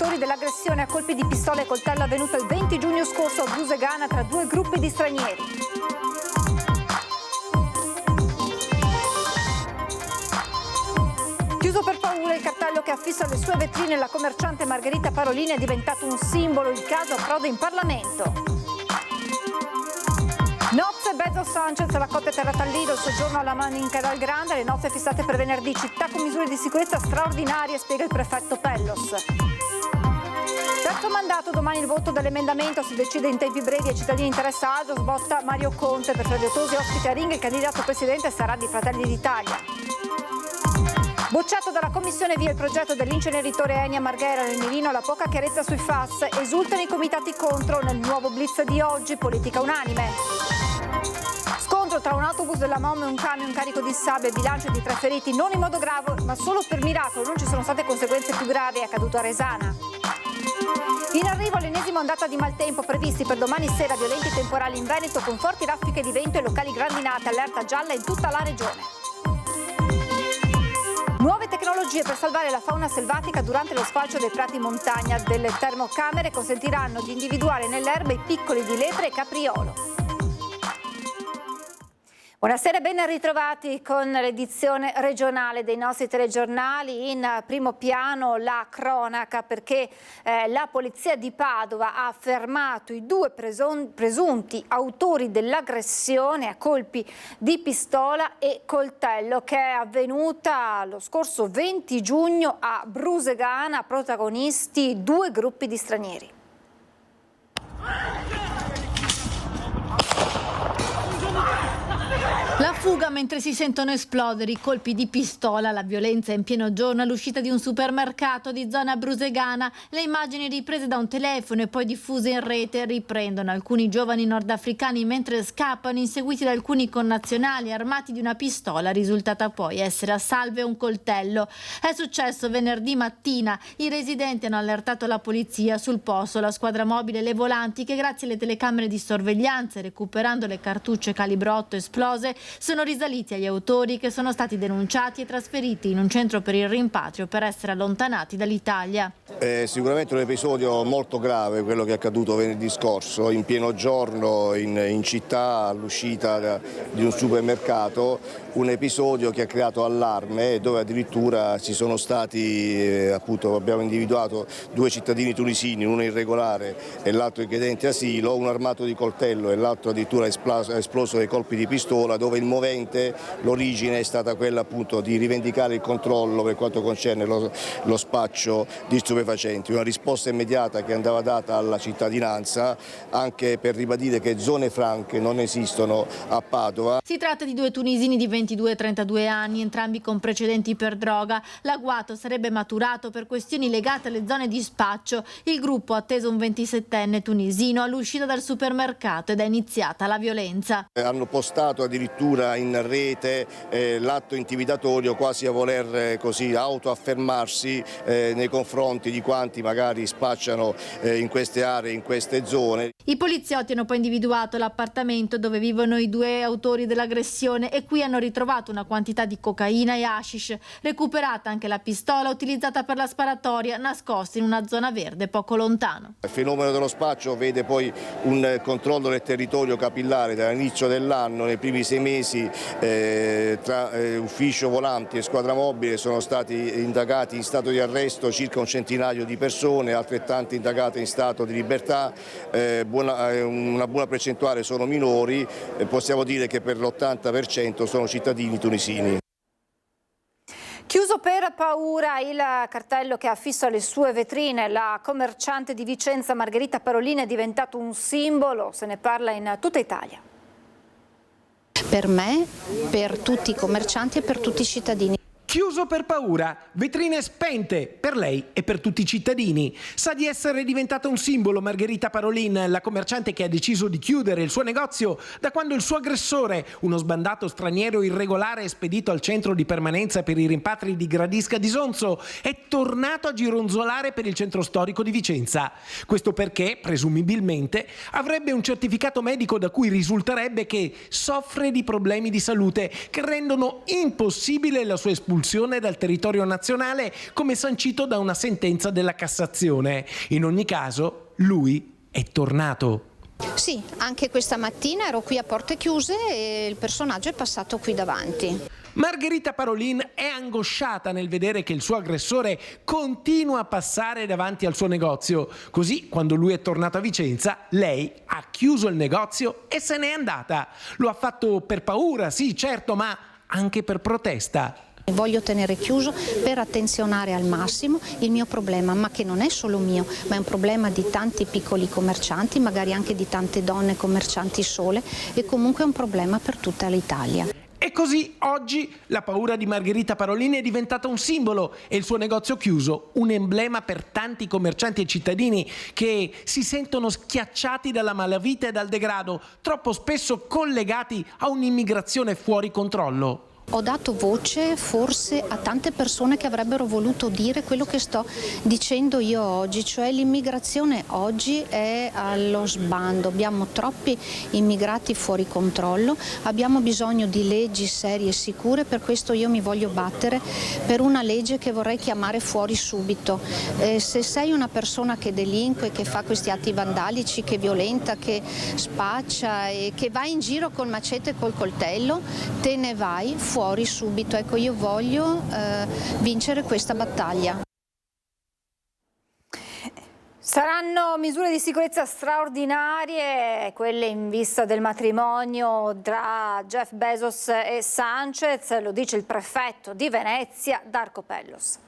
autori dell'aggressione a colpi di pistola e coltello avvenuta il 20 giugno scorso a Brusegana tra due gruppi di stranieri. Chiuso per paura, il cartello che affissa alle sue vetrine la commerciante Margherita Parolin è diventato un simbolo. Il caso approda in Parlamento. Nozze Bezos Sanchez, la coppia atterrata al Lido, il soggiorno alla Manica dal Grande, le nozze fissate per venerdì, città con misure di sicurezza straordinarie, spiega il prefetto Pellos. Terzo mandato, domani il voto dell'emendamento, si decide in tempi brevi ai cittadini interessa alto, sbotta Mario Conte, per Frediotosi ospite a Ring, il candidato presidente sarà di Fratelli d'Italia. Bocciato dalla Commissione via il progetto dell'inceneritore Eni a Marghera nel Mirino, la poca chiarezza sui FAS, esultano i comitati contro nel nuovo blitz di oggi, politica unanime. Scontro tra un autobus della MOM e un camion carico di sabbia, bilancio di 3 feriti, non in modo grave, ma solo per miracolo, non ci sono state conseguenze più gravi, è accaduto a Resana. In arrivo l'ennesima ondata di maltempo, previsti per domani sera violenti temporali in Veneto con forti raffiche di vento e locali grandinate, allerta gialla in tutta la regione. Nuove tecnologie per salvare la fauna selvatica durante lo sfalcio dei prati in montagna. Delle termocamere consentiranno di individuare nelle erbe i piccoli di lepre e capriolo. Buonasera e ben ritrovati con l'edizione regionale dei nostri telegiornali. In primo piano la cronaca, perché la polizia di Padova ha fermato i due presunti autori dell'aggressione a colpi di pistola e coltello che è avvenuta lo scorso 20 giugno a Brusegana, protagonisti due gruppi di stranieri. La fuga mentre si sentono esplodere i colpi di pistola, la violenza in pieno giorno all'uscita di un supermercato di zona brusegana. Le immagini riprese da un telefono e poi diffuse in rete riprendono alcuni giovani nordafricani mentre scappano, inseguiti da alcuni connazionali armati di una pistola risultata poi essere a salve un coltello. È successo venerdì mattina. I residenti hanno allertato la polizia. Sul posto la squadra mobile e le volanti che grazie alle telecamere di sorveglianza, recuperando le cartucce calibro 8 esplose, sono risaliti agli autori che sono stati denunciati e trasferiti in un centro per il rimpatrio per essere allontanati dall'Italia. È sicuramente un episodio molto grave quello che è accaduto venerdì scorso in pieno giorno in città all'uscita di un supermercato, un episodio che ha creato allarme dove addirittura ci sono stati, appunto abbiamo individuato due cittadini tunisini, uno irregolare e l'altro richiedente asilo, uno armato di coltello e l'altro addirittura esploso dei colpi di pistola, dove il movente, l'origine è stata quella appunto di rivendicare il controllo per quanto concerne lo spaccio di stupefacenti, una risposta immediata che andava data alla cittadinanza anche per ribadire che zone franche non esistono a Padova. Si tratta di due tunisini di 22 e 32 anni, entrambi con precedenti per droga. L'agguato sarebbe maturato per questioni legate alle zone di spaccio. Il gruppo ha atteso un 27enne tunisino all'uscita dal supermercato ed è iniziata la violenza. Hanno postato addirittura in rete l'atto intimidatorio, quasi a voler così autoaffermarsi nei confronti di quanti magari spacciano in queste aree, in queste zone. I poliziotti hanno poi individuato l'appartamento dove vivono i due autori dell'aggressione e qui hanno ritrovato una quantità di cocaina e hashish, recuperata anche la pistola utilizzata per la sparatoria nascosta in una zona verde poco lontano. Il fenomeno dello spaccio vede poi un controllo del territorio capillare dall'inizio dell'anno. Nei primi 6 mesi tra ufficio volanti e squadra mobile sono stati indagati in stato di arresto circa un centinaio di persone, altrettante indagate in stato di libertà, una buona percentuale sono minori, possiamo dire che per l'80% sono cittadini tunisini. Chiuso per paura il cartello che ha affisso alle sue vetrine, la commerciante di Vicenza Margherita Parolin è diventato un simbolo, se ne parla in tutta Italia. Per me, per tutti i commercianti e per tutti i cittadini. Chiuso per paura, vetrine spente per lei e per tutti i cittadini. Sa di essere diventata un simbolo Margherita Parolin, la commerciante che ha deciso di chiudere il suo negozio da quando il suo aggressore, uno sbandato straniero irregolare espedito al centro di permanenza per i rimpatri di Gradisca di Sonzo, è tornato a gironzolare per il centro storico di Vicenza. Questo perché, presumibilmente, avrebbe un certificato medico da cui risulterebbe che soffre di problemi di salute che rendono impossibile la sua espulsione espulsione dal territorio nazionale, come sancito da una sentenza della Cassazione. In ogni caso, lui è tornato. Sì, anche questa mattina ero qui a porte chiuse e il personaggio è passato qui davanti. Margherita Parolin è angosciata nel vedere che il suo aggressore continua a passare davanti al suo negozio. Così, quando lui è tornato a Vicenza, lei ha chiuso il negozio e se n'è andata. Lo ha fatto per paura, sì, certo, ma anche per protesta. Voglio tenere chiuso per attenzionare al massimo il mio problema, ma che non è solo mio, ma è un problema di tanti piccoli commercianti, magari anche di tante donne commercianti sole, e comunque è un problema per tutta l'Italia. E così oggi la paura di Margherita Parolin è diventata un simbolo e il suo negozio chiuso un emblema per tanti commercianti e cittadini che si sentono schiacciati dalla malavita e dal degrado, troppo spesso collegati a un'immigrazione fuori controllo. Ho dato voce forse a tante persone che avrebbero voluto dire quello che sto dicendo io oggi, cioè l'immigrazione oggi è allo sbando, abbiamo troppi immigrati fuori controllo, abbiamo bisogno di leggi serie e sicure, per questo io mi voglio battere per una legge che vorrei chiamare fuori subito. Se sei una persona che delinque, che fa questi atti vandalici, che violenta, che spaccia e che va in giro col macete e col coltello, te ne vai fuori subito. Ecco, io voglio vincere questa battaglia. Saranno misure di sicurezza straordinarie, quelle in vista del matrimonio tra Jeff Bezos e Sanchez, lo dice il prefetto di Venezia, Darko Pellos.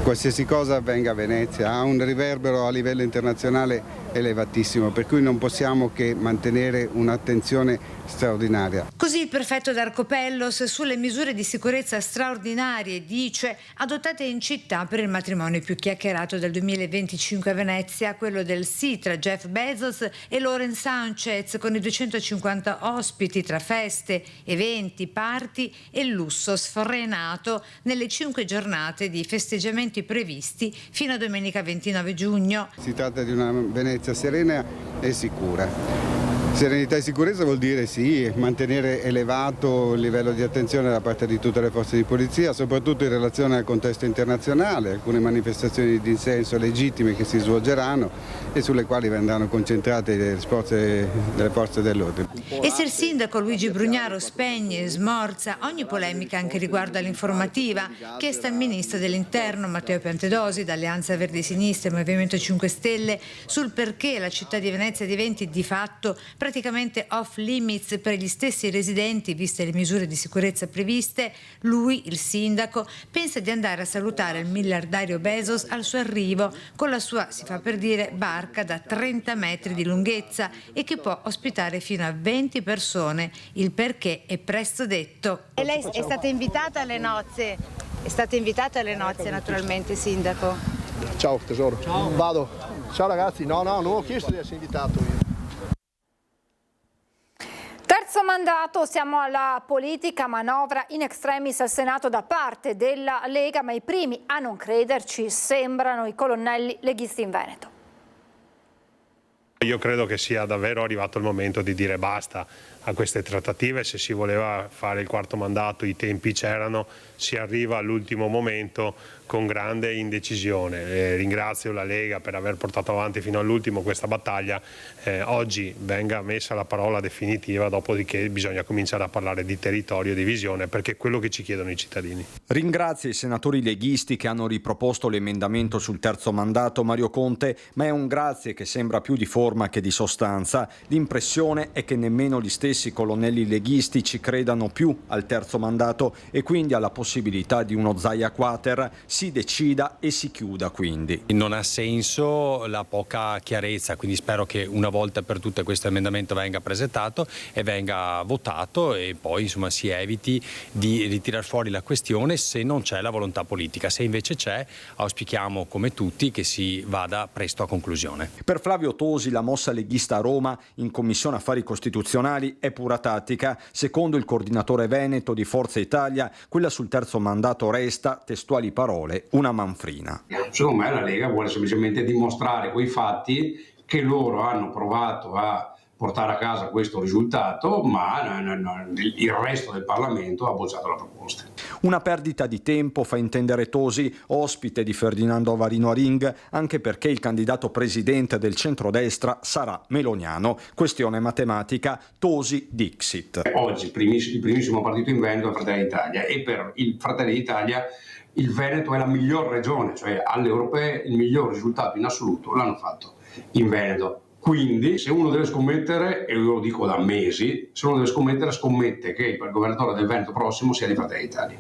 Qualsiasi cosa avvenga a Venezia ha un riverbero a livello internazionale elevatissimo, per cui non possiamo che mantenere un'attenzione straordinaria. Così il prefetto Darko Pellos sulle misure di sicurezza straordinarie, dice, adottate in città per il matrimonio più chiacchierato del 2025 a Venezia, quello del sì tra Jeff Bezos e Lauren Sanchez, con i 250 ospiti tra feste, eventi, party e lusso sfrenato nelle 5 giornate di festeggiamenti previsti fino a domenica 29 giugno. Si tratta di una Venezia serena e sicura. Serenità e sicurezza vuol dire sì, mantenere elevato il livello di attenzione da parte di tutte le forze di polizia, soprattutto in relazione al contesto internazionale, alcune manifestazioni di dissenso legittime che si svolgeranno e sulle quali verranno concentrate le forze dell'ordine. E se il sindaco Luigi Brugnaro spegne e smorza ogni polemica anche riguardo all'informativa chiesta al ministro dell'Interno Matteo Piantedosi, da Alleanza Verdi e Sinistra e Movimento 5 Stelle, sul perché la città di Venezia diventi di fatto praticamente off limits per gli stessi residenti, viste le misure di sicurezza previste, lui, il sindaco, pensa di andare a salutare il miliardario Bezos al suo arrivo con la sua, si fa per dire, barca da 30 metri di lunghezza e che può ospitare fino a 20 persone. Il perché è presto detto. E lei è stata invitata alle nozze? È stata invitata alle nozze naturalmente, sindaco? Ciao tesoro. Ciao. Vado. Ciao ragazzi. No, non ho chiesto di essere invitato io. Terzo mandato, siamo alla politica, manovra in extremis al Senato da parte della Lega, ma i primi a non crederci sembrano i colonnelli leghisti in Veneto. Io credo che sia davvero arrivato il momento di dire basta a queste trattative. Se si voleva fare il quarto mandato, i tempi c'erano, si arriva all'ultimo momento con grande indecisione. Ringrazio la Lega per aver portato avanti fino all'ultimo questa battaglia. Oggi venga messa la parola definitiva, dopodiché bisogna cominciare a parlare di territorio e di visione, perché è quello che ci chiedono i cittadini. Ringrazio i senatori leghisti che hanno riproposto l'emendamento sul terzo mandato, Mario Conte, ma è un grazie che sembra più di forma che di sostanza. L'impressione è che nemmeno gli stessi colonnelli leghisti ci credano più al terzo mandato e quindi alla possibilità di uno Zaia Quater. Si decida e si chiuda quindi. Non ha senso la poca chiarezza, quindi spero che una volta per tutte questo emendamento venga presentato e venga votato e poi insomma si eviti di ritirare fuori la questione se non c'è la volontà politica. Se invece c'è, auspichiamo come tutti che si vada presto a conclusione. Per Flavio Tosi la mossa leghista a Roma in Commissione Affari Costituzionali è pura tattica. Secondo il coordinatore veneto di Forza Italia, quella sul terzo mandato resta, testuali parole, una manfrina. Secondo me la Lega vuole semplicemente dimostrare coi fatti che loro hanno provato a portare a casa questo risultato, ma il resto del Parlamento ha bocciato la proposta. Una perdita di tempo, fa intendere Tosi, ospite di Ferdinando Varino a Ring, anche perché il candidato presidente del centrodestra sarà meloniano. Questione matematica, Tosi dixit. Oggi il primissimo partito in Veneto è Fratelli d'Italia, e per il Fratelli d'Italia il Veneto è la miglior regione, cioè alle europee il miglior risultato in assoluto l'hanno fatto in Veneto. Quindi se uno deve scommettere, e io lo dico da mesi, se uno deve scommettere, scommette che il governatore del Veneto prossimo sia di Fratelli d'Italia.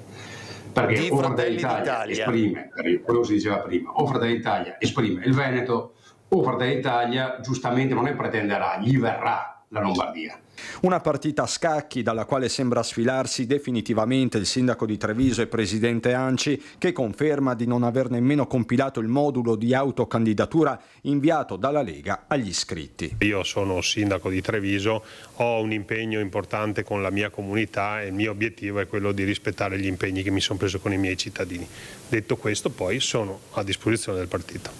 Perché o Fratelli d'Italia esprime, quello che si diceva prima, o Fratelli d'Italia esprime il Veneto, o Fratelli d'Italia giustamente non ne pretenderà, gli verrà la Lombardia. Una partita a scacchi dalla quale sembra sfilarsi definitivamente il sindaco di Treviso e presidente ANCI, che conferma di non aver nemmeno compilato il modulo di autocandidatura inviato dalla Lega agli iscritti. Io sono sindaco di Treviso, ho un impegno importante con la mia comunità e il mio obiettivo è quello di rispettare gli impegni che mi sono preso con i miei cittadini. Detto questo, poi sono a disposizione del partito.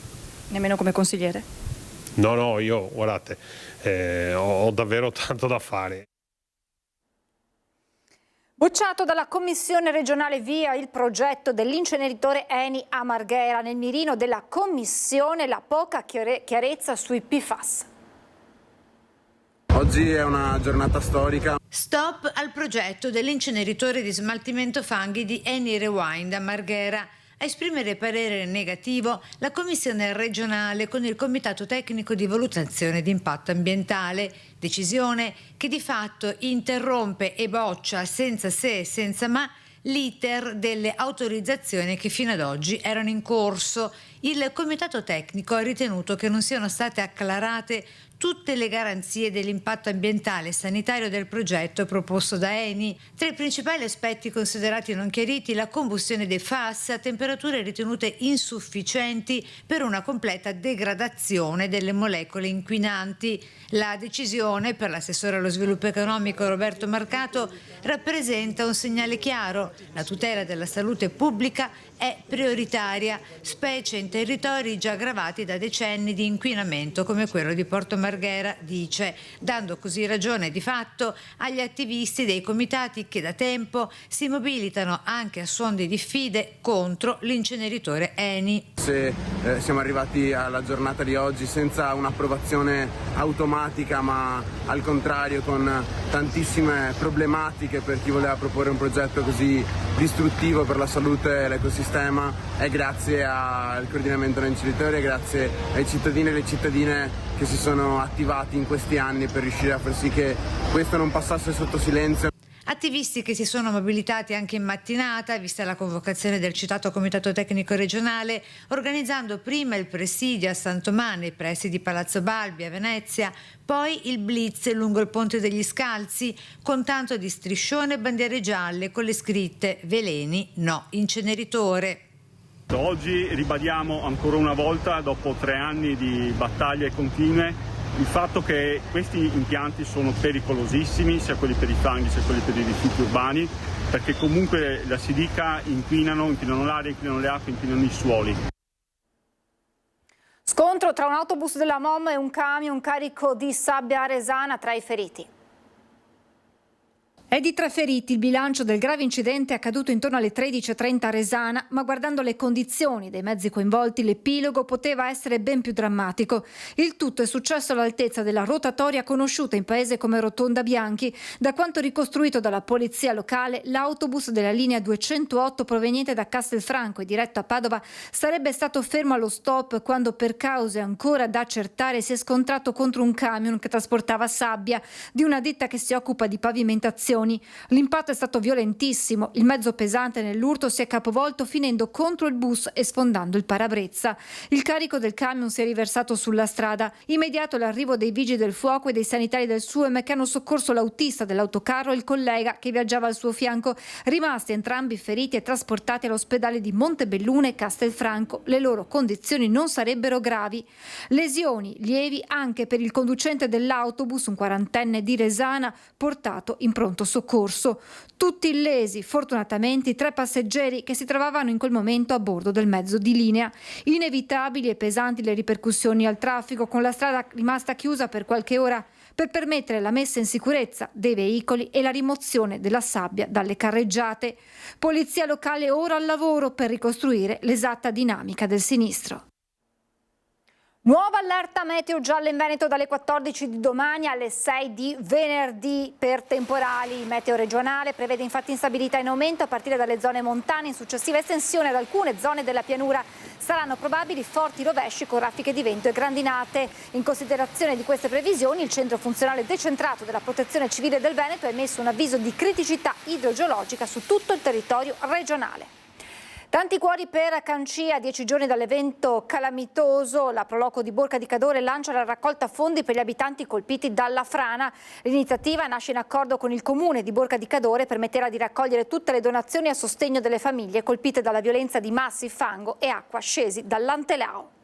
Nemmeno come consigliere? No, io guardate, ho davvero tanto da fare. Bocciato dalla Commissione regionale via il progetto dell'inceneritore Eni a Marghera. Nel mirino della Commissione la poca chiarezza sui PFAS. Oggi è una giornata storica. Stop al progetto dell'inceneritore di smaltimento fanghi di Eni Rewind a Marghera. A esprimere parere negativo la Commissione regionale con il Comitato Tecnico di Valutazione di Impatto Ambientale, decisione che di fatto interrompe e boccia senza se e senza ma l'iter delle autorizzazioni che fino ad oggi erano in corso. Il Comitato Tecnico ha ritenuto che non siano state acclarate tutte le garanzie dell'impatto ambientale e sanitario del progetto proposto da Eni. Tra i principali aspetti considerati non chiariti, la combustione dei FAS a temperature ritenute insufficienti per una completa degradazione delle molecole inquinanti. La decisione, per l'assessore allo sviluppo economico Roberto Marcato, rappresenta un segnale chiaro. La tutela della salute pubblica è prioritaria, specie in territori già gravati da decenni di inquinamento come quello di Porto Marghera, dice, dando così ragione di fatto agli attivisti dei comitati che da tempo si mobilitano anche a suon di diffide contro l'inceneritore Eni. Se siamo arrivati alla giornata di oggi senza un'approvazione automatica, ma al contrario con tantissime problematiche per chi voleva proporre un progetto così distruttivo per la salute e l'ecosistema, è grazie al coordinamento dell'inceneritore e grazie ai cittadini e alle cittadine che si sono attivati in questi anni per riuscire a far sì che questo non passasse sotto silenzio. Attivisti che si sono mobilitati anche in mattinata, vista la convocazione del citato Comitato Tecnico Regionale, organizzando prima il presidio a Santomà nei pressi di Palazzo Balbi a Venezia, poi il blitz lungo il Ponte degli Scalzi con tanto di striscione e bandiere gialle con le scritte "Veleni, no inceneritore". Oggi ribadiamo ancora una volta, dopo 3 anni di battaglie continue, il fatto che questi impianti sono pericolosissimi, sia quelli per i fanghi sia quelli per i rifiuti urbani, perché comunque la si dica inquinano l'aria, inquinano le acque, inquinano i suoli. Scontro tra un autobus della MOM e un camion carico di sabbia aresana tra i feriti. È di 3 feriti il bilancio del grave incidente accaduto intorno alle 13:30 a Resana, ma guardando le condizioni dei mezzi coinvolti l'epilogo poteva essere ben più drammatico. Il tutto è successo all'altezza della rotatoria conosciuta in paese come Rotonda Bianchi. Da quanto ricostruito dalla polizia locale, l'autobus della linea 208 proveniente da Castelfranco e diretto a Padova sarebbe stato fermo allo stop quando, per cause ancora da accertare, si è scontrato contro un camion che trasportava sabbia di una ditta che si occupa di pavimentazione. L'impatto è stato violentissimo, il mezzo pesante nell'urto si è capovolto finendo contro il bus e sfondando il parabrezza. Il carico del camion si è riversato sulla strada. Immediato l'arrivo dei vigili del fuoco e dei sanitari del SUEM che hanno soccorso l'autista dell'autocarro e il collega che viaggiava al suo fianco, rimasti entrambi feriti e trasportati all'ospedale di Montebelluna e Castelfranco. Le loro condizioni non sarebbero gravi. Lesioni lievi anche per il conducente dell'autobus, un 40enne di Resana, portato in pronto soccorso. Tutti illesi, fortunatamente i 3 passeggeri che si trovavano in quel momento a bordo del mezzo di linea. Inevitabili e pesanti le ripercussioni al traffico, con la strada rimasta chiusa per qualche ora per permettere la messa in sicurezza dei veicoli e la rimozione della sabbia dalle carreggiate. Polizia locale ora al lavoro per ricostruire l'esatta dinamica del sinistro. Nuova allerta meteo gialla in Veneto dalle 14 di domani alle 6 di venerdì per temporali. Il meteo regionale prevede infatti instabilità in aumento a partire dalle zone montane. In successiva estensione ad alcune zone della pianura saranno probabili forti rovesci con raffiche di vento e grandinate. In considerazione di queste previsioni, il Centro Funzionale Decentrato della Protezione Civile del Veneto ha emesso un avviso di criticità idrogeologica su tutto il territorio regionale. Tanti cuori per Cancia, a 10 giorni dall'evento calamitoso. La Proloco di Borca di Cadore lancia la raccolta fondi per gli abitanti colpiti dalla frana. L'iniziativa nasce in accordo con il comune di Borca di Cadore, permetterà di raccogliere tutte le donazioni a sostegno delle famiglie colpite dalla violenza di massi, fango e acqua scesi dall'Antelao.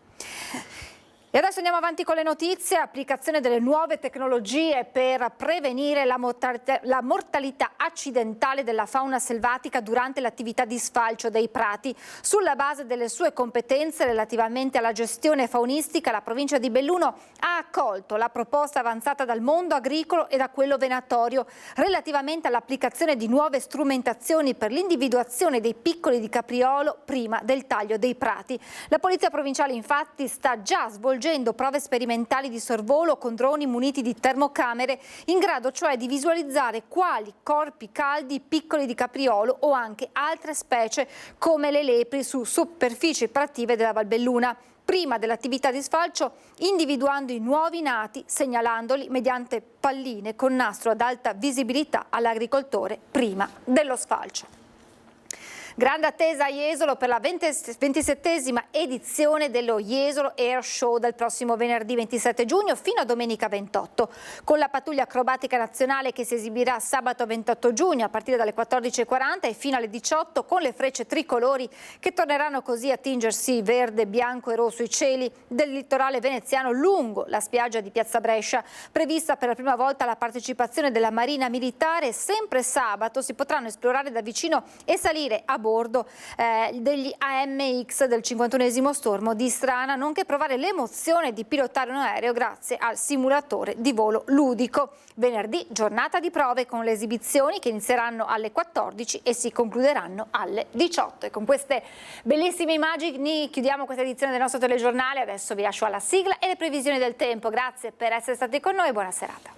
E adesso andiamo avanti con le notizie. Applicazione delle nuove tecnologie per prevenire la mortalità accidentale della fauna selvatica durante l'attività di sfalcio dei prati. Sulla base delle sue competenze relativamente alla gestione faunistica, la provincia di Belluno ha accolto la proposta avanzata dal mondo agricolo e da quello venatorio relativamente all'applicazione di nuove strumentazioni per l'individuazione dei piccoli di capriolo prima del taglio dei prati. La Polizia Provinciale infatti sta già svolgendo prove sperimentali di sorvolo con droni muniti di termocamere, in grado cioè di visualizzare quali corpi caldi piccoli di capriolo o anche altre specie come le lepri su superfici prative della Valbelluna. Prima dell'attività di sfalcio, individuando i nuovi nati, segnalandoli mediante palline con nastro ad alta visibilità all'agricoltore prima dello sfalcio. Grande attesa a Jesolo per la 27esima edizione dello Jesolo Air Show dal prossimo venerdì 27 giugno fino a domenica 28, con la pattuglia acrobatica nazionale che si esibirà sabato 28 giugno a partire dalle 14:40 e fino alle 18 con le frecce tricolori che torneranno così a tingersi verde, bianco e rosso i cieli del litorale veneziano lungo la spiaggia di Piazza Brescia. Prevista per la prima volta la partecipazione della Marina Militare, sempre sabato si potranno esplorare da vicino e salire a bordo degli AMX del 51esimo stormo di Strana, nonché provare l'emozione di pilotare un aereo grazie al simulatore di volo ludico. Venerdì giornata di prove con le esibizioni che inizieranno alle 14 e si concluderanno alle 18. E con queste bellissime immagini chiudiamo questa edizione del nostro telegiornale. Adesso vi lascio alla sigla e le previsioni del tempo. Grazie per essere stati con noi, buona serata.